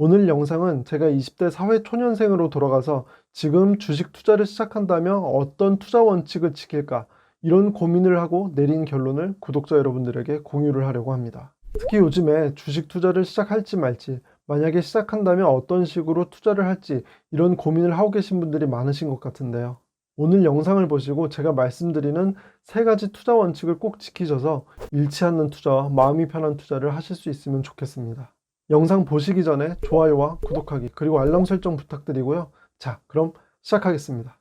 오늘 영상은 제가 20대 사회초년생으로 돌아가서 지금 주식 투자를 시작한다면 어떤 투자 원칙을 지킬까, 이런 고민을 하고 내린 결론을 구독자 여러분들에게 공유를 하려고 합니다. 특히 요즘에 주식 투자를 시작할지 말지, 만약에 시작한다면 어떤 식으로 투자를 할지, 이런 고민을 하고 계신 분들이 많으신 것 같은데요. 오늘 영상을 보시고 제가 말씀드리는 세 가지 투자 원칙을 꼭 지키셔서 잃지 않는 투자와 마음이 편한 투자를 하실 수 있으면 좋겠습니다. 영상 보시기 전에 좋아요와 구독하기, 그리고 알람 설정 부탁드리고요. 자, 그럼 시작하겠습니다.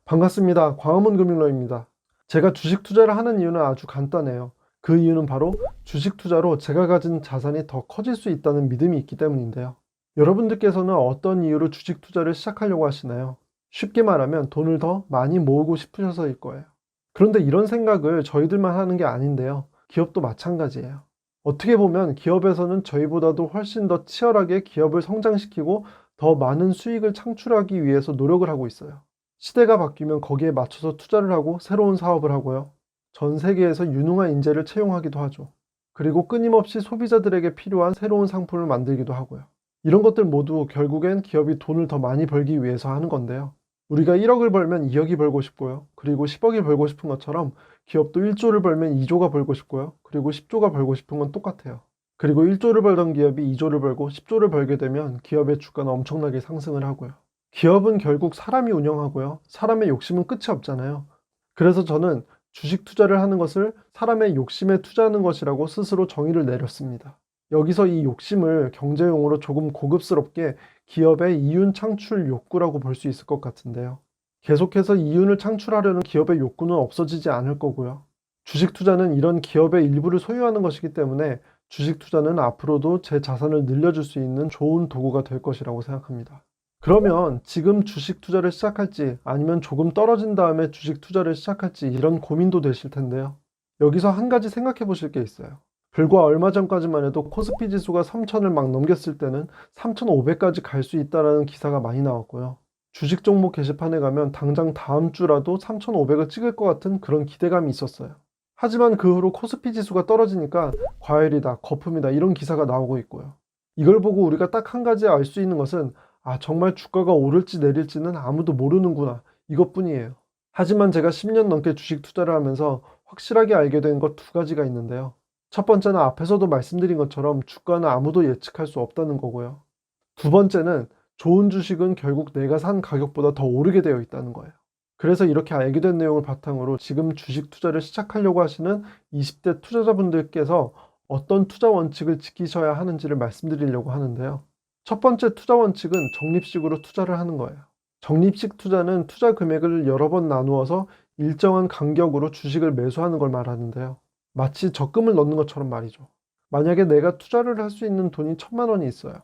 반갑습니다. 광화문 금융러입니다. 제가 주식 투자를 하는 이유는 아주 간단해요. 그 이유는 바로 주식 투자로 제가 가진 자산이 더 커질 수 있다는 믿음이 있기 때문인데요. 여러분들께서는 어떤 이유로 주식 투자를 시작하려고 하시나요? 쉽게 말하면 돈을 더 많이 모으고 싶으셔서일 거예요. 그런데 이런 생각을 저희들만 하는 게 아닌데요. 기업도 마찬가지예요. 어떻게 보면 기업에서는 저희보다도 훨씬 더 치열하게 기업을 성장시키고 더 많은 수익을 창출하기 위해서 노력을 하고 있어요. 시대가 바뀌면 거기에 맞춰서 투자를 하고 새로운 사업을 하고요. 전 세계에서 유능한 인재를 채용하기도 하죠. 그리고 끊임없이 소비자들에게 필요한 새로운 상품을 만들기도 하고요. 이런 것들 모두 결국엔 기업이 돈을 더 많이 벌기 위해서 하는 건데요. 우리가 1억을 벌면 2억이 벌고 싶고요. 그리고 10억이 벌고 싶은 것처럼 기업도 1조를 벌면 2조가 벌고 싶고요. 그리고 10조가 벌고 싶은 건 똑같아요. 그리고 1조를 벌던 기업이 2조를 벌고 10조를 벌게 되면 기업의 주가는 엄청나게 상승을 하고요. 기업은 결국 사람이 운영하고요. 사람의 욕심은 끝이 없잖아요. 그래서 저는 주식 투자를 하는 것을 사람의 욕심에 투자하는 것이라고 스스로 정의를 내렸습니다. 여기서 이 욕심을 경제용어로 조금 고급스럽게 기업의 이윤 창출 욕구라고 볼 수 있을 것 같은데요. 계속해서 이윤을 창출하려는 기업의 욕구는 없어지지 않을 거고요. 주식 투자는 이런 기업의 일부를 소유하는 것이기 때문에 주식 투자는 앞으로도 제 자산을 늘려줄 수 있는 좋은 도구가 될 것이라고 생각합니다. 그러면 지금 주식 투자를 시작할지, 아니면 조금 떨어진 다음에 주식 투자를 시작할지, 이런 고민도 되실 텐데요. 여기서 한 가지 생각해 보실 게 있어요. 불과 얼마 전까지만 해도 코스피 지수가 3,000을 막 넘겼을 때는 3,500까지 갈 수 있다는 기사가 많이 나왔고요. 주식 종목 게시판에 가면 당장 다음 주라도 3,500을 찍을 것 같은 그런 기대감이 있었어요. 하지만 그 후로 코스피 지수가 떨어지니까 과열이다, 거품이다, 이런 기사가 나오고 있고요. 이걸 보고 우리가 딱 한 가지 알 수 있는 것은, 아, 정말 주가가 오를지 내릴지는 아무도 모르는구나, 이것뿐이에요. 하지만 제가 10년 넘게 주식 투자를 하면서 확실하게 알게 된 것 두 가지가 있는데요. 첫 번째는 앞에서도 말씀드린 것처럼 주가는 아무도 예측할 수 없다는 거고요. 두 번째는 좋은 주식은 결국 내가 산 가격보다 더 오르게 되어 있다는 거예요. 그래서 이렇게 알게 된 내용을 바탕으로 지금 주식 투자를 시작하려고 하시는 20대 투자자분들께서 어떤 투자 원칙을 지키셔야 하는지를 말씀드리려고 하는데요. 첫 번째 투자 원칙은 적립식으로 투자를 하는 거예요. 적립식 투자는 투자 금액을 여러 번 나누어서 일정한 간격으로 주식을 매수하는 걸 말하는데요. 마치 적금을 넣는 것처럼 말이죠. 만약에 내가 투자를 할 수 있는 돈이 1,000만 원이 있어요.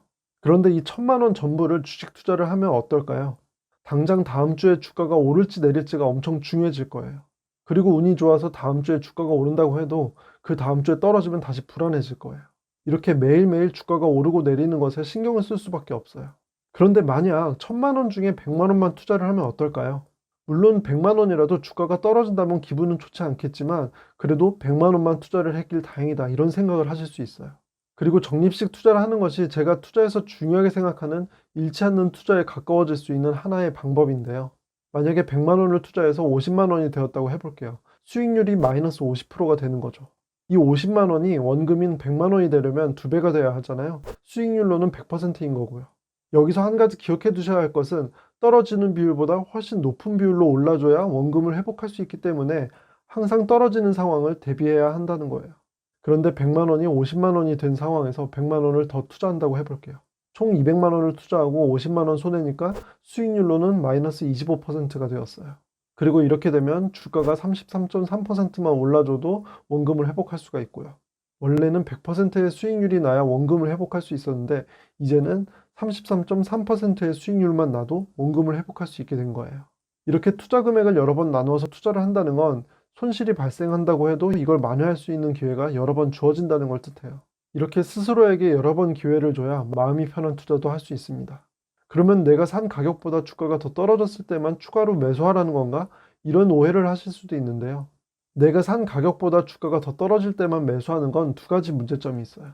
그런데 이 1,000만 원 전부를 주식 투자를 하면 어떨까요? 당장 다음 주에 주가가 오를지 내릴지가 엄청 중요해질 거예요. 그리고 운이 좋아서 다음 주에 주가가 오른다고 해도 그 다음 주에 떨어지면 다시 불안해질 거예요. 이렇게 매일매일 주가가 오르고 내리는 것에 신경을 쓸 수밖에 없어요. 그런데 만약 1,000만 원 중에 100만 원만 투자를 하면 어떨까요? 물론 100만 원이라도 주가가 떨어진다면 기분은 좋지 않겠지만, 그래도 100만 원만 투자를 했길 다행이다, 이런 생각을 하실 수 있어요. 그리고 적립식 투자를 하는 것이 제가 투자에서 중요하게 생각하는 잃지 않는 투자에 가까워질 수 있는 하나의 방법인데요. 만약에 100만 원을 투자해서 50만 원이 되었다고 해볼게요. 수익률이 마이너스 50%가 되는 거죠. 이 50만 원이 원금인 100만 원이 되려면 2배가 돼야 하잖아요. 수익률로는 100%인 거고요. 여기서 한 가지 기억해 두셔야 할 것은, 떨어지는 비율보다 훨씬 높은 비율로 올라줘야 원금을 회복할 수 있기 때문에 항상 떨어지는 상황을 대비해야 한다는 거예요. 그런데 100만 원이 50만 원이 된 상황에서 100만 원을 더 투자한다고 해볼게요. 총 200만 원을 투자하고 50만 원 손해니까 수익률로는 마이너스 25%가 되었어요. 그리고 이렇게 되면 주가가 33.3%만 올라줘도 원금을 회복할 수가 있고요. 원래는 100%의 수익률이 나야 원금을 회복할 수 있었는데, 이제는 33.3%의 수익률만 나도 원금을 회복할 수 있게 된 거예요. 이렇게 투자 금액을 여러 번 나누어서 투자를 한다는 건 손실이 발생한다고 해도 이걸 만회할 수 있는 기회가 여러 번 주어진다는 걸 뜻해요. 이렇게 스스로에게 여러 번 기회를 줘야 마음이 편한 투자도 할 수 있습니다. 그러면 내가 산 가격보다 주가가 더 떨어졌을 때만 추가로 매수하라는 건가? 이런 오해를 하실 수도 있는데요. 내가 산 가격보다 주가가 더 떨어질 때만 매수하는 건 두 가지 문제점이 있어요.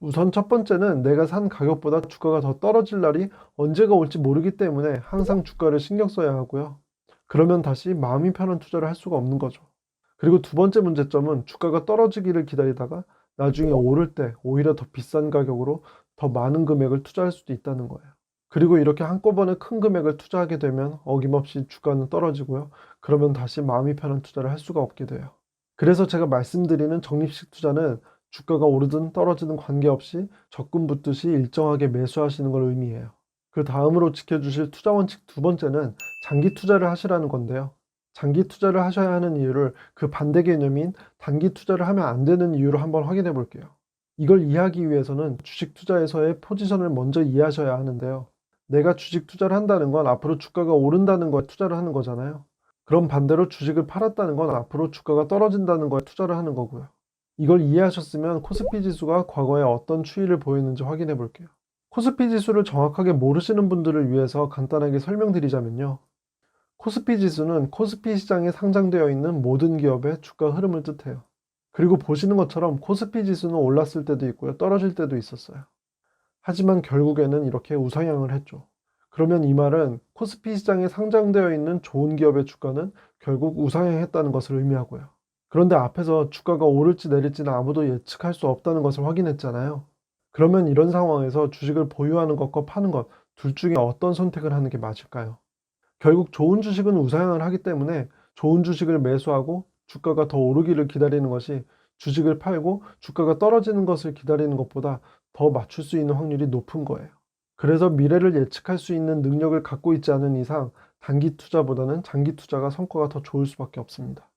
우선 첫 번째는 내가 산 가격보다 주가가 더 떨어질 날이 언제가 올지 모르기 때문에 항상 주가를 신경 써야 하고요. 그러면 다시 마음이 편한 투자를 할 수가 없는 거죠. 그리고 두 번째 문제점은 주가가 떨어지기를 기다리다가 나중에 오를 때 오히려 더 비싼 가격으로 더 많은 금액을 투자할 수도 있다는 거예요. 그리고 이렇게 한꺼번에 큰 금액을 투자하게 되면 어김없이 주가는 떨어지고요. 그러면 다시 마음이 편한 투자를 할 수가 없게 돼요. 그래서 제가 말씀드리는 적립식 투자는 주가가 오르든 떨어지든 관계없이 적금 붓듯이 일정하게 매수하시는 걸 의미해요. 그 다음으로 지켜주실 투자 원칙 두 번째는 장기 투자를 하시라는 건데요. 장기 투자를 하셔야 하는 이유를 그 반대 개념인 단기 투자를 하면 안 되는 이유로 한번 확인해 볼게요. 이걸 이해하기 위해서는 주식 투자에서의 포지션을 먼저 이해하셔야 하는데요. 내가 주식 투자를 한다는 건 앞으로 주가가 오른다는 거에 투자를 하는 거잖아요. 그럼 반대로 주식을 팔았다는 건 앞으로 주가가 떨어진다는 거에 투자를 하는 거고요. 이걸 이해하셨으면 코스피 지수가 과거에 어떤 추이를 보였는지 확인해 볼게요. 코스피 지수를 정확하게 모르시는 분들을 위해서 간단하게 설명드리자면요. 코스피 지수는 코스피 시장에 상장되어 있는 모든 기업의 주가 흐름을 뜻해요. 그리고 보시는 것처럼 코스피 지수는 올랐을 때도 있고요. 떨어질 때도 있었어요. 하지만 결국에는 이렇게 우상향을 했죠. 그러면 이 말은 코스피 시장에 상장되어 있는 좋은 기업의 주가는 결국 우상향했다는 것을 의미하고요. 그런데 앞에서 주가가 오를지 내릴지는 아무도 예측할 수 없다는 것을 확인했잖아요. 그러면 이런 상황에서 주식을 보유하는 것과 파는 것, 둘 중에 어떤 선택을 하는 게 맞을까요? 결국 좋은 주식은 우상향을 하기 때문에 좋은 주식을 매수하고 주가가 더 오르기를 기다리는 것이 주식을 팔고 주가가 떨어지는 것을 기다리는 것보다 더 맞출 수 있는 확률이 높은 거예요. 그래서 미래를 예측할 수 있는 능력을 갖고 있지 않은 이상 단기 투자보다는 장기 투자가 성과가 더 좋을 수밖에 없습니다.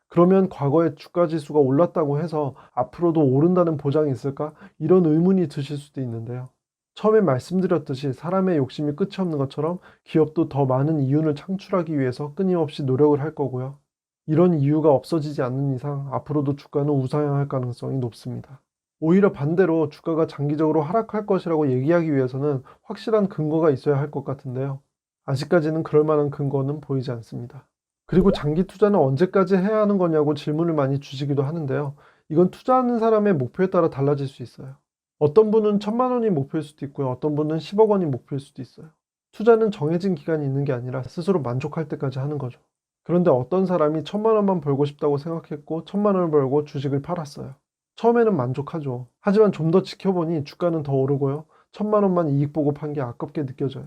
그러면 과거에 주가 지수가 올랐다고 해서 앞으로도 오른다는 보장이 있을까? 이런 의문이 드실 수도 있는데요. 처음에 말씀드렸듯이 사람의 욕심이 끝이 없는 것처럼 기업도 더 많은 이윤을 창출하기 위해서 끊임없이 노력을 할 거고요. 이런 이유가 없어지지 않는 이상 앞으로도 주가는 우상향할 가능성이 높습니다. 오히려 반대로 주가가 장기적으로 하락할 것이라고 얘기하기 위해서는 확실한 근거가 있어야 할 것 같은데요. 아직까지는 그럴 만한 근거는 보이지 않습니다. 그리고 장기 투자는 언제까지 해야 하는 거냐고 질문을 많이 주시기도 하는데요. 이건 투자하는 사람의 목표에 따라 달라질 수 있어요. 어떤 분은 1,000만 원이 목표일 수도 있고요. 어떤 분은 10억 원이 목표일 수도 있어요. 투자는 정해진 기간이 있는 게 아니라 스스로 만족할 때까지 하는 거죠. 그런데 어떤 사람이 1,000만 원만 벌고 싶다고 생각했고 1,000만 원을 벌고 주식을 팔았어요. 처음에는 만족하죠. 하지만 좀 더 지켜보니 주가는 더 오르고요. 1,000만 원만 이익 보고 판 게 아깝게 느껴져요.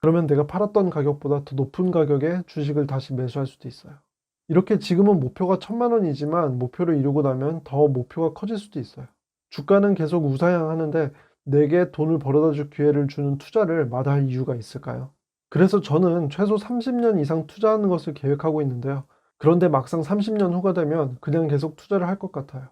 그러면 내가 팔았던 가격보다 더 높은 가격에 주식을 다시 매수할 수도 있어요. 이렇게 지금은 목표가 1,000만 원이지만 목표를 이루고 나면 더 목표가 커질 수도 있어요. 주가는 계속 우상향하는데 내게 돈을 벌어다 줄 기회를 주는 투자를 마다할 이유가 있을까요? 그래서 저는 최소 30년 이상 투자하는 것을 계획하고 있는데요. 그런데 막상 30년 후가 되면 그냥 계속 투자를 할 것 같아요.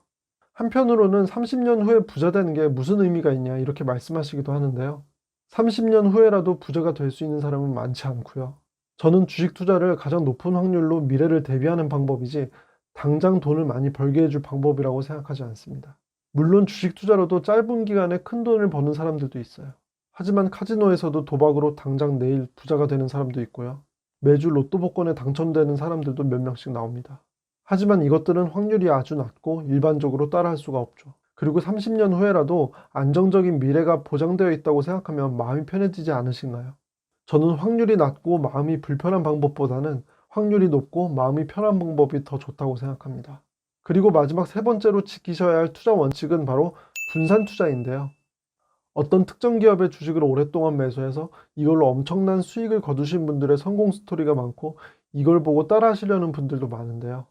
한편으로는 30년 후에 부자 되는 게 무슨 의미가 있냐 이렇게 말씀하시기도 하는데요. 30년 후에라도 부자가 될 수 있는 사람은 많지 않고요. 저는 주식 투자를 가장 높은 확률로 미래를 대비하는 방법이지 당장 돈을 많이 벌게 해줄 방법이라고 생각하지 않습니다. 물론 주식 투자로도 짧은 기간에 큰 돈을 버는 사람들도 있어요. 하지만 카지노에서도 도박으로 당장 내일 부자가 되는 사람도 있고요. 매주 로또 복권에 당첨되는 사람들도 몇 명씩 나옵니다. 하지만 이것들은 확률이 아주 낮고 일반적으로 따라할 수가 없죠. 그리고 30년 후에라도 안정적인 미래가 보장되어 있다고 생각하면 마음이 편해지지 않으신가요? 저는 확률이 낮고 마음이 불편한 방법보다는 확률이 높고 마음이 편한 방법이 더 좋다고 생각합니다. 그리고 마지막 세 번째로 지키셔야 할 투자 원칙은 바로 분산 투자인데요. 어떤 특정 기업의 주식을 오랫동안 매수해서 이걸로 엄청난 수익을 거두신 분들의 성공 스토리가 많고 이걸 보고 따라 하시려는 분들도 많은데요.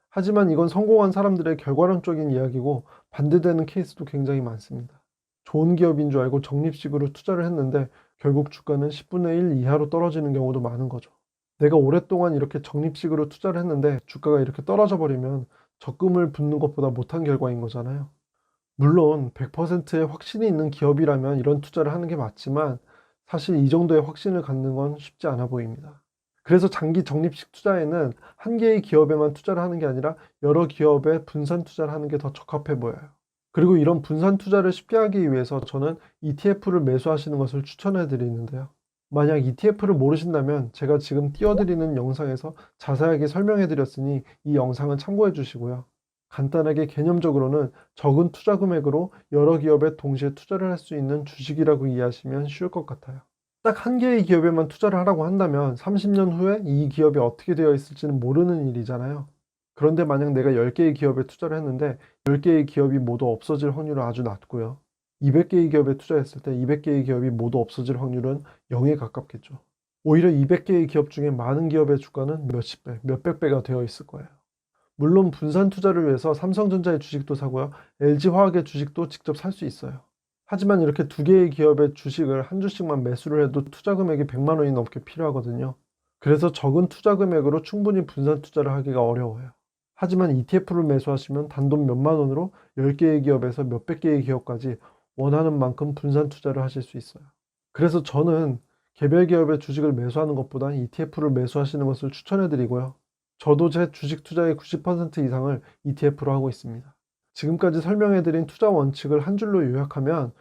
하지만 이건 성공한 사람들의 결과론적인 이야기고 반대되는 케이스도 굉장히 많습니다. 좋은 기업인 줄 알고 적립식으로 투자를 했는데 결국 주가는 10분의 1 이하로 떨어지는 경우도 많은 거죠. 내가 오랫동안 이렇게 적립식으로 투자를 했는데 주가가 이렇게 떨어져 버리면 적금을 붓는 것보다 못한 결과인 거잖아요. 물론 100%의 확신이 있는 기업이라면 이런 투자를 하는 게 맞지만 사실 이 정도의 확신을 갖는 건 쉽지 않아 보입니다. 그래서 장기 적립식 투자에는 한 개의 기업에만 투자를 하는 게 아니라 여러 기업에 분산 투자를 하는 게 더 적합해 보여요. 그리고 이런 분산 투자를 쉽게 하기 위해서 저는 ETF를 매수하시는 것을 추천해 드리는데요. 만약 ETF를 모르신다면 제가 지금 띄워드리는 영상에서 자세하게 설명해 드렸으니 이 영상을 참고해 주시고요. 간단하게 개념적으로는 적은 투자 금액으로 여러 기업에 동시에 투자를 할 수 있는 주식이라고 이해하시면 쉬울 것 같아요. 딱 한 개의 기업에만 투자를 하라고 한다면 30년 후에 이 기업이 어떻게 되어 있을지는 모르는 일이잖아요. 그런데 만약 내가 10개의 기업에 투자를 했는데 10개의 기업이 모두 없어질 확률은 아주 낮고요. 200개의 기업에 투자했을 때 200개의 기업이 모두 없어질 확률은 0에 가깝겠죠. 오히려 200개의 기업 중에 많은 기업의 주가는 몇십 배, 몇백 배가 되어 있을 거예요. 물론 분산 투자를 위해서 삼성전자의 주식도 사고요. LG화학의 주식도 직접 살 수 있어요. 하지만 이렇게 두 개의 기업의 주식을 한 주씩만 매수를 해도 투자 금액이 100만 원이 넘게 필요하거든요. 그래서 적은 투자 금액으로 충분히 분산 투자를 하기가 어려워요. 하지만 ETF를 매수하시면 단돈 몇만 원으로 10개의 기업에서 몇백 개의 기업까지 원하는 만큼 분산 투자를 하실 수 있어요. 그래서 저는 개별 기업의 주식을 매수하는 것보다 ETF를 매수하시는 것을 추천해 드리고요. 저도 제 주식 투자의 90% 이상을 ETF로 하고 있습니다. 지금까지 설명해 드린 투자 원칙을 한 줄로 요약하면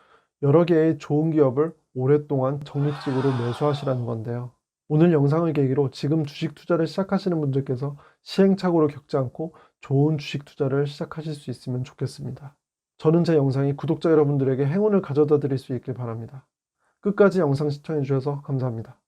여러 개의 좋은 기업을 오랫동안 적립식으로 매수하시라는 건데요. 오늘 영상을 계기로 지금 주식 투자를 시작하시는 분들께서 시행착오를 겪지 않고 좋은 주식 투자를 시작하실 수 있으면 좋겠습니다. 저는 제 영상이 구독자 여러분들에게 행운을 가져다 드릴 수 있길 바랍니다. 끝까지 영상 시청해 주셔서 감사합니다.